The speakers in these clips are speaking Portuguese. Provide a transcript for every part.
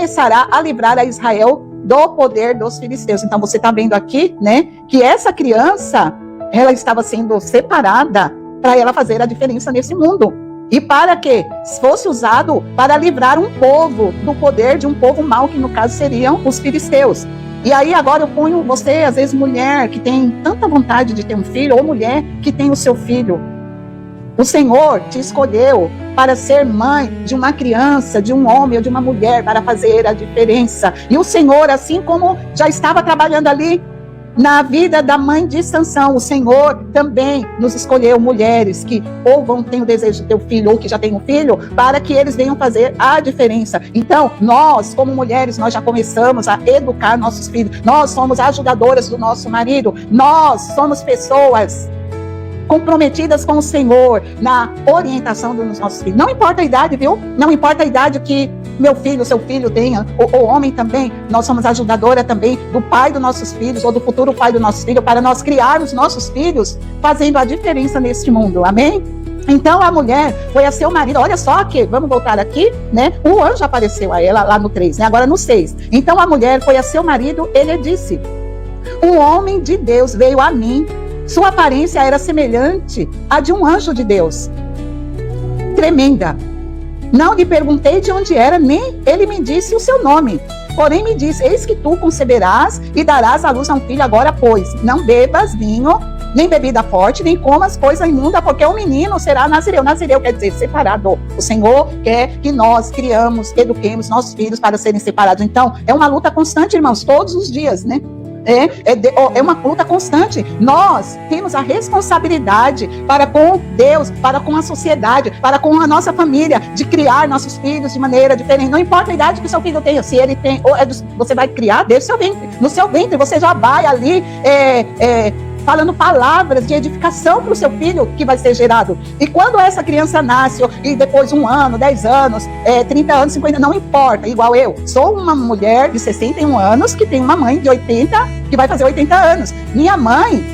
começará a livrar a Israel do poder dos filisteus. Então você está vendo aqui, né, que essa criança, ela estava sendo separada para ela fazer a diferença nesse mundo. E para que fosse usado para livrar um povo do poder de um povo mau, que no caso seriam os filisteus. E aí agora eu ponho você, às vezes mulher que tem tanta vontade de ter um filho, ou mulher que tem o seu filho. O Senhor te escolheu para ser mãe de uma criança, de um homem ou de uma mulher, para fazer a diferença. E o Senhor, assim como já estava trabalhando ali na vida da mãe de Sansão, o Senhor também nos escolheu mulheres que ou vão ter o desejo de ter um filho ou que já têm um filho, para que eles venham fazer a diferença. Então, nós, como mulheres, nós já começamos a educar nossos filhos. Nós somos ajudadoras do nosso marido. Nós somos pessoas comprometidas com o Senhor na orientação dos nossos filhos. Não importa a idade, viu? Não importa a idade que meu filho, seu filho tenha, ou homem também. Nós somos ajudadora também do pai dos nossos filhos, ou do futuro pai dos nossos filhos, para nós criarmos nossos filhos fazendo a diferença neste mundo. Amém? Então a mulher foi a seu marido. Olha só que, vamos voltar aqui, né? O anjo apareceu a ela lá no 3, né? Agora no 6. Então a mulher foi a seu marido, ele disse: um homem de Deus veio a mim. Sua aparência era semelhante à de um anjo de Deus. Tremenda. Não lhe perguntei de onde era, nem ele me disse o seu nome. Porém me disse: eis que tu conceberás e darás à luz a um filho. Agora, pois, não bebas vinho, nem bebida forte, nem comas coisa imunda, porque o menino será nazireu. Nazireu quer dizer separado. O Senhor quer que nós eduquemos nossos filhos para serem separados. Então, é uma luta constante, irmãos, todos os dias, né? É uma luta constante. Nós temos a responsabilidade para com Deus, para com a sociedade, para com a nossa família, de criar nossos filhos de maneira diferente. Não importa a idade que o seu filho tenha, se ele tem, você vai criar desde o seu ventre. No seu ventre você já vai ali falando palavras de edificação para o seu filho que vai ser gerado. E quando essa criança nasce, e depois 1 ano, 10 anos, 30 anos, 50, não importa, igual eu. Sou uma mulher de 61 anos que tem uma mãe de 80, que vai fazer 80 anos. Minha mãe,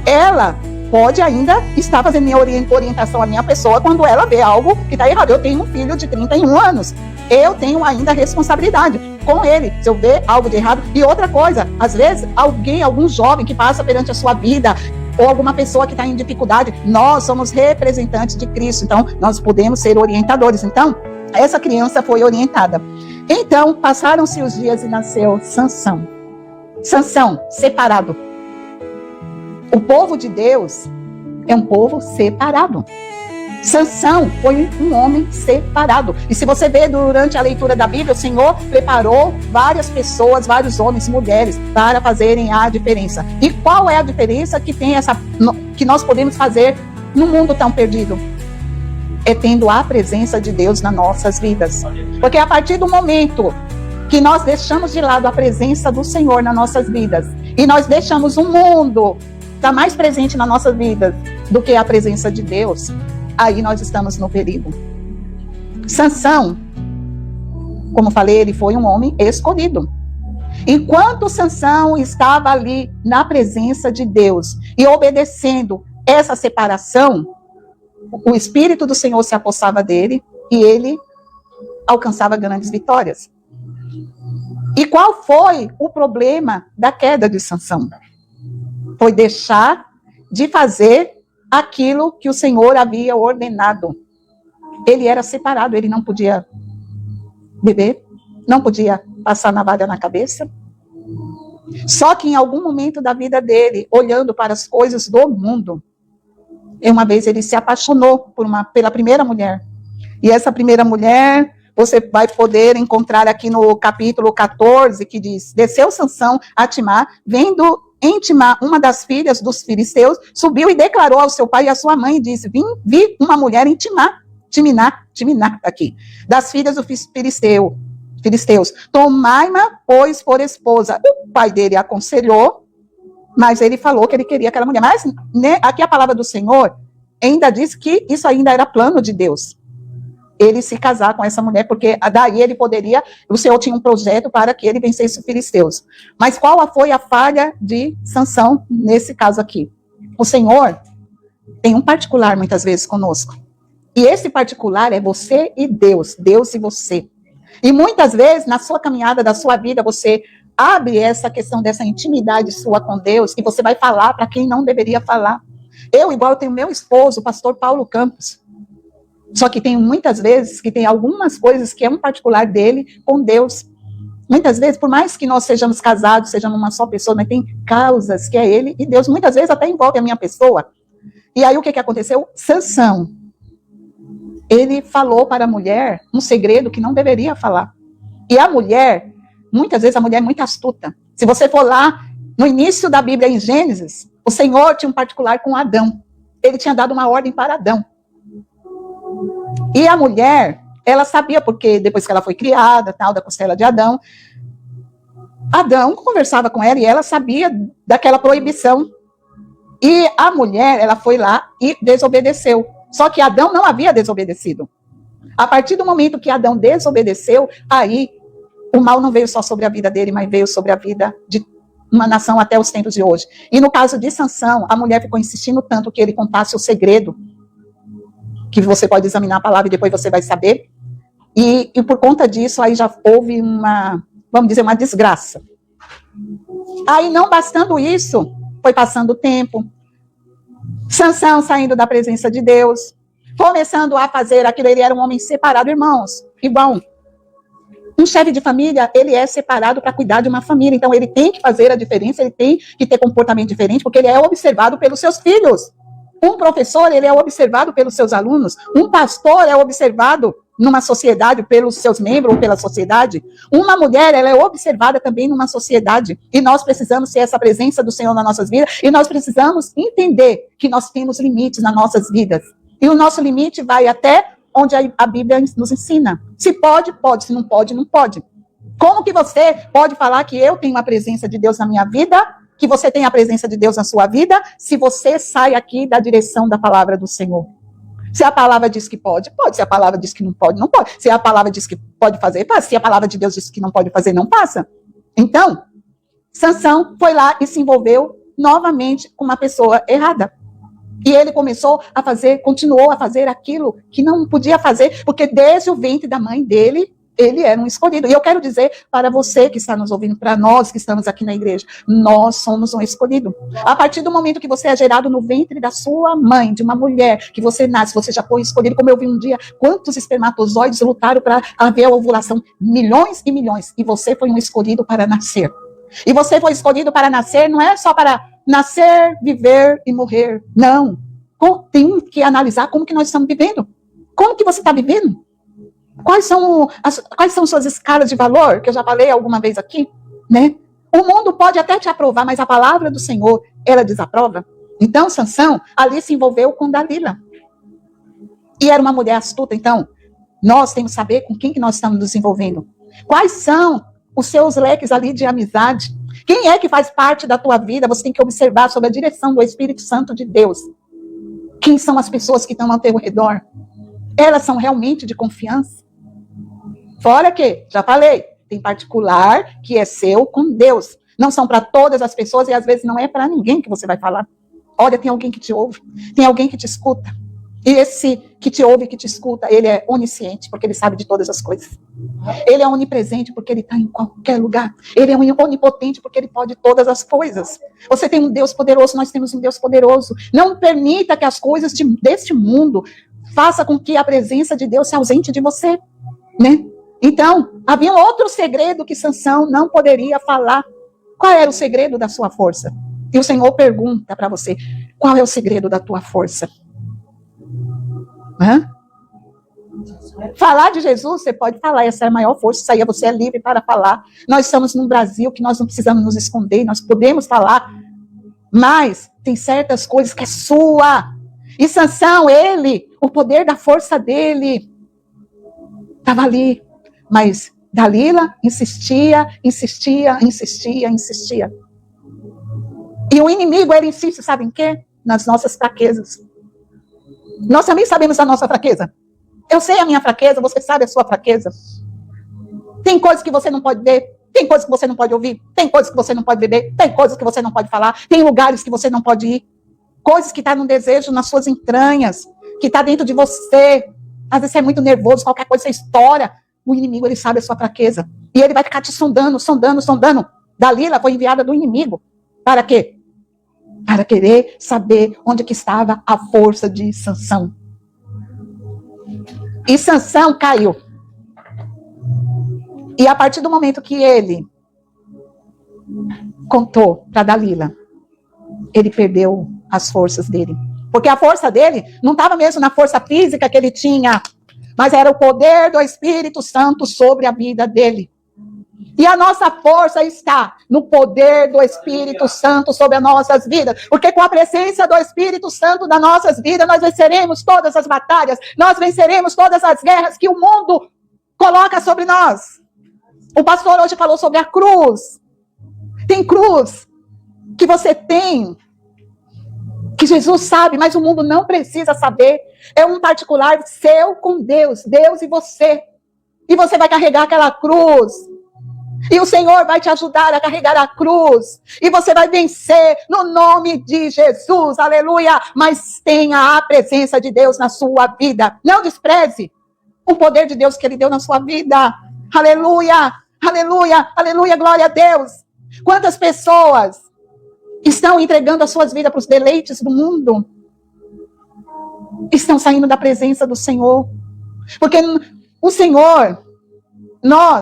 ela pode ainda estar fazendo minha orientação à minha pessoa quando ela vê algo que está errado. Eu tenho um filho de 31 anos. Eu tenho ainda responsabilidade com ele, se eu ver algo de errado. E outra coisa, às vezes, algum jovem que passa perante a sua vida, ou alguma pessoa que está em dificuldade, nós somos representantes de Cristo, então nós podemos ser orientadores. Então, essa criança foi orientada. Então, passaram-se os dias e nasceu Sansão. Sansão, separado. O povo de Deus é um povo separado. Sansão foi um homem separado. E se você ver durante a leitura da Bíblia, o Senhor preparou várias pessoas, vários homens e mulheres para fazerem a diferença. E qual é a diferença que nós podemos fazer num mundo tão perdido? É tendo a presença de Deus nas nossas vidas. Porque a partir do momento que nós deixamos de lado a presença do Senhor nas nossas vidas, e nós deixamos o mundo estar mais presente nas nossas vidas do que a presença de Deus, aí nós estamos no perigo. Sansão, como falei, ele foi um homem escolhido. Enquanto Sansão estava ali na presença de Deus e obedecendo essa separação, o Espírito do Senhor se apossava dele e ele alcançava grandes vitórias. E qual foi o problema da queda de Sansão? Foi deixar de fazer aquilo que o Senhor havia ordenado. Ele era separado, ele não podia beber, não podia passar navalha na cabeça. Só que em algum momento da vida dele, olhando para as coisas do mundo, uma vez ele se apaixonou pela primeira mulher. E essa primeira mulher, você vai poder encontrar aqui no capítulo 14, que diz: desceu Sansão a Timná, vendo em Timná uma das filhas dos filisteus, subiu e declarou ao seu pai e à sua mãe, e disse: vi uma mulher em Timná, aqui, das filhas dos filisteus, tomai-ma, pois, por esposa. O pai dele aconselhou, mas ele falou que ele queria aquela mulher. Mas, né, aqui a palavra do Senhor ainda diz que isso ainda era plano de Deus. Ele se casar com essa mulher, porque daí ele poderia, o Senhor tinha um projeto para que ele vencesse os filisteus. Mas qual foi a falha de Sansão nesse caso aqui? O Senhor tem um particular muitas vezes conosco. E esse particular é você e Deus, Deus e você. E muitas vezes, na sua caminhada da sua vida, você abre essa questão dessa intimidade sua com Deus e você vai falar para quem não deveria falar. Eu tenho meu esposo, o pastor Paulo Campos. Só que tem muitas vezes que tem algumas coisas que é um particular dele com Deus. Muitas vezes, por mais que nós sejamos casados, sejamos uma só pessoa, mas tem causas que é ele e Deus. Muitas vezes até envolve a minha pessoa. E aí o que aconteceu? Sansão. Ele falou para a mulher um segredo que não deveria falar. E a mulher, muitas vezes a mulher é muito astuta. Se você for lá no início da Bíblia, em Gênesis, o Senhor tinha um particular com Adão. Ele tinha dado uma ordem para Adão. E a mulher, ela sabia, porque depois que ela foi criada, tal, da costela de Adão, Adão conversava com ela e ela sabia daquela proibição. E a mulher, ela foi lá e desobedeceu. Só que Adão não havia desobedecido. A partir do momento que Adão desobedeceu, aí o mal não veio só sobre a vida dele, mas veio sobre a vida de uma nação até os tempos de hoje. E no caso de Sansão, a mulher ficou insistindo tanto que ele contasse o segredo, que você pode examinar a palavra e depois você vai saber. E por conta disso, aí já houve vamos dizer, uma desgraça. Aí, não bastando isso, foi passando o tempo, Sansão saindo da presença de Deus, começando a fazer aquilo, ele era um homem separado, irmãos, igual um chefe de família, ele é separado para cuidar de uma família, então ele tem que fazer a diferença, ele tem que ter comportamento diferente, porque ele é observado pelos seus filhos. Um professor, ele é observado pelos seus alunos, um pastor é observado numa sociedade pelos seus membros ou pela sociedade. Uma mulher, ela é observada também numa sociedade, e nós precisamos ter essa presença do Senhor nas nossas vidas, e nós precisamos entender que nós temos limites nas nossas vidas, e o nosso limite vai até onde a Bíblia nos ensina. Se pode, pode, se não pode, não pode. Como que você pode falar que eu tenho a presença de Deus na minha vida, que você tem a presença de Deus na sua vida, se você sai aqui da direção da palavra do Senhor? Se a palavra diz que pode, pode. Se a palavra diz que não pode, não pode. Se a palavra diz que pode fazer, passa. Se a palavra de Deus diz que não pode fazer, não passa. Então, Sansão foi lá e se envolveu novamente com uma pessoa errada. E ele continuou a fazer aquilo que não podia fazer, porque desde o ventre da mãe dele, ele era um escolhido. E eu quero dizer para você que está nos ouvindo, para nós que estamos aqui na igreja, nós somos um escolhido. A partir do momento que você é gerado no ventre da sua mãe, de uma mulher, que você nasce, você já foi escolhido. Como eu vi um dia, quantos espermatozoides lutaram para haver a ovulação? Milhões e milhões. E você foi um escolhido para nascer. E você foi escolhido para nascer, não é só para nascer, viver e morrer. Não. Tem que analisar como que nós estamos vivendo. Como que você está vivendo? Quais são suas escalas de valor, que eu já falei alguma vez aqui, né? O mundo pode até te aprovar, mas a palavra do Senhor, ela desaprova. Então, Sansão ali se envolveu com Dalila. E era uma mulher astuta. Então, nós temos que saber com quem que nós estamos nos envolvendo. Quais são os seus leques ali de amizade? Quem é que faz parte da tua vida? Você tem que observar sob a direção do Espírito Santo de Deus. Quem são as pessoas que estão ao teu redor? Elas são realmente de confiança? Fora que, já falei, tem particular que é seu com Deus. Não são para todas as pessoas e às vezes não é para ninguém que você vai falar. Olha, tem alguém que te ouve, tem alguém que te escuta. E esse que te ouve, que te escuta, ele é onisciente, porque ele sabe de todas as coisas. Ele é onipresente, porque ele está em qualquer lugar. Ele é onipotente, porque ele pode todas as coisas. Você tem um Deus poderoso, nós temos um Deus poderoso. Não permita que as coisas deste mundo façam com que a presença de Deus se ausente de você, né? Então, havia outro segredo que Sansão não poderia falar. Qual era o segredo da sua força? E o Senhor pergunta para você, qual é o segredo da tua força? Hã? Falar de Jesus, você pode falar, essa é a maior força, isso aí você é livre para falar. Nós estamos num Brasil que nós não precisamos nos esconder, nós podemos falar, mas tem certas coisas que é sua. E Sansão, o poder da força dele, estava ali. Mas Dalila insistia. E o inimigo, ele insiste, sabe em quê? Nas nossas fraquezas. Nós também sabemos a nossa fraqueza. Eu sei a minha fraqueza, você sabe a sua fraqueza. Tem coisas que você não pode ver, tem coisas que você não pode ouvir, tem coisas que você não pode beber, tem coisas que você não pode falar, tem lugares que você não pode ir, coisas que estão no desejo nas suas entranhas, que está dentro de você. Às vezes você é muito nervoso, qualquer coisa você estoura. o inimigo, ele sabe a sua fraqueza. E ele vai ficar te sondando. Dalila foi enviada do inimigo. Para quê? Para querer saber onde que estava a força de Sansão. E Sansão caiu. E a partir do momento que ele contou para Dalila, ele perdeu as forças dele. Porque a força dele não estava mesmo na força física que ele tinha, mas era o poder do Espírito Santo sobre a vida dele. E a nossa força está no poder do Espírito Santo sobre as nossas vidas. Porque com a presença do Espírito Santo nas nossas vidas, nós venceremos todas as batalhas, nós venceremos todas as guerras que o mundo coloca sobre nós. O pastor hoje falou sobre a cruz. Tem cruz que você tem, que Jesus sabe, mas o mundo não precisa saber. É um particular seu com Deus, Deus e você. E você vai carregar aquela cruz. E o Senhor vai te ajudar a carregar a cruz. E você vai vencer no nome de Jesus. Aleluia. Mas tenha a presença de Deus na sua vida. Não despreze o poder de Deus que Ele deu na sua vida. Aleluia. Aleluia. Aleluia. Glória a Deus. Quantas pessoas estão entregando as suas vidas para os deleites do mundo? Estão saindo da presença do Senhor. Porque o Senhor...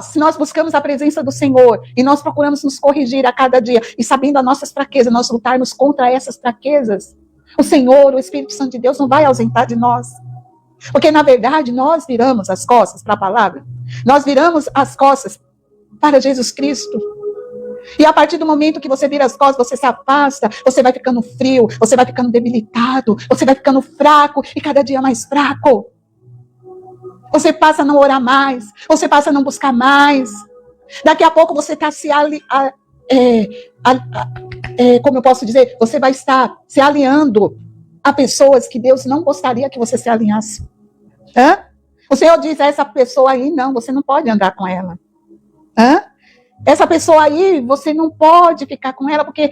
se nós buscamos a presença do Senhor e nós procuramos nos corrigir a cada dia e sabendo as nossas fraquezas, nós lutarmos contra essas fraquezas, o Senhor, o Espírito Santo de Deus não vai ausentar de nós. Porque, na verdade, nós viramos as costas para a palavra. Nós viramos as costas para Jesus Cristo. E a partir do momento que você vira as costas, você se afasta, você vai ficando frio, você vai ficando debilitado, você vai ficando fraco e cada dia mais fraco. Você passa a não orar mais. Você passa a não buscar mais. Daqui a pouco você está como eu posso dizer? Você vai estar se alinhando a pessoas que Deus não gostaria que você se alinhasse. O Senhor diz a essa pessoa aí, não, você não pode andar com ela. Essa pessoa aí, você não pode ficar com ela, porque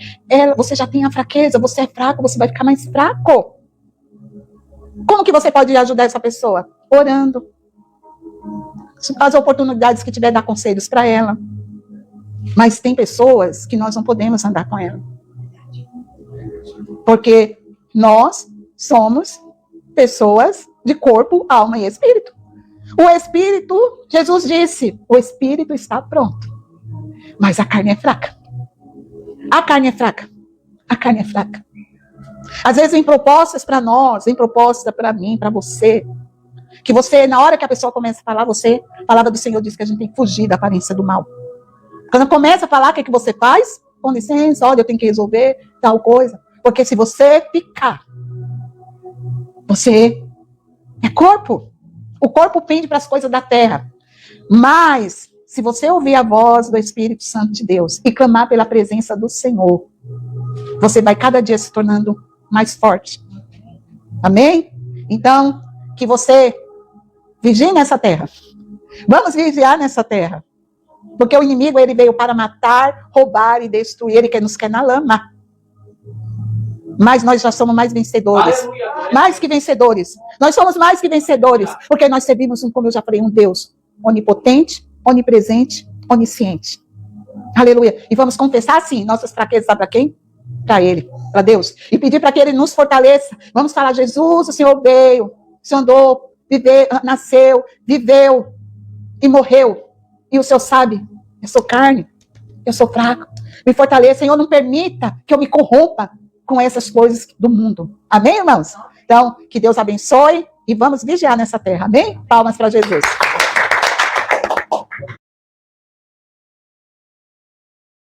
você já tem a fraqueza, você é fraco, você vai ficar mais fraco. Como que você pode ajudar essa pessoa? Orando. As oportunidades que tiver, dar conselhos para ela. Mas tem pessoas que nós não podemos andar com ela. Porque nós somos pessoas de corpo, alma e espírito. O espírito, Jesus disse, o espírito está pronto. Mas a carne é fraca. A carne é fraca. A carne é fraca. Às vezes vem propostas para nós, vem proposta para mim, para você. Que você, na hora que a pessoa começa a falar, você, a palavra do Senhor diz que a gente tem que fugir da aparência do mal. Quando começa a falar, o que, que você faz? Com licença, olha, eu tenho que resolver tal coisa. Porque se você ficar, você é corpo. O corpo pende para as coisas da terra. Mas, se você ouvir a voz do Espírito Santo de Deus e clamar pela presença do Senhor, você vai cada dia se tornando mais forte. Amém? Então, que você vigie nessa terra. Vamos vigiar nessa terra. Porque o inimigo, ele veio para matar, roubar e destruir. Ele nos quer na lama. Mas nós já somos mais vencedores. Mais que vencedores. Nós somos mais que vencedores. Porque nós servimos, como eu já falei, um Deus onipotente, onipresente, onisciente. Aleluia. E vamos confessar, sim, nossas fraquezas, sabe para quem? Para Ele, para Deus. E pedir para que Ele nos fortaleça. Vamos falar, Jesus, o Senhor veio, o Senhor andou, nasceu, viveu e morreu. E o Senhor sabe, eu sou carne, eu sou fraco. Me fortaleça, Senhor, não permita que eu me corrompa com essas coisas do mundo. Amém, irmãos? Então, que Deus abençoe e vamos vigiar nessa terra. Amém? Palmas para Jesus.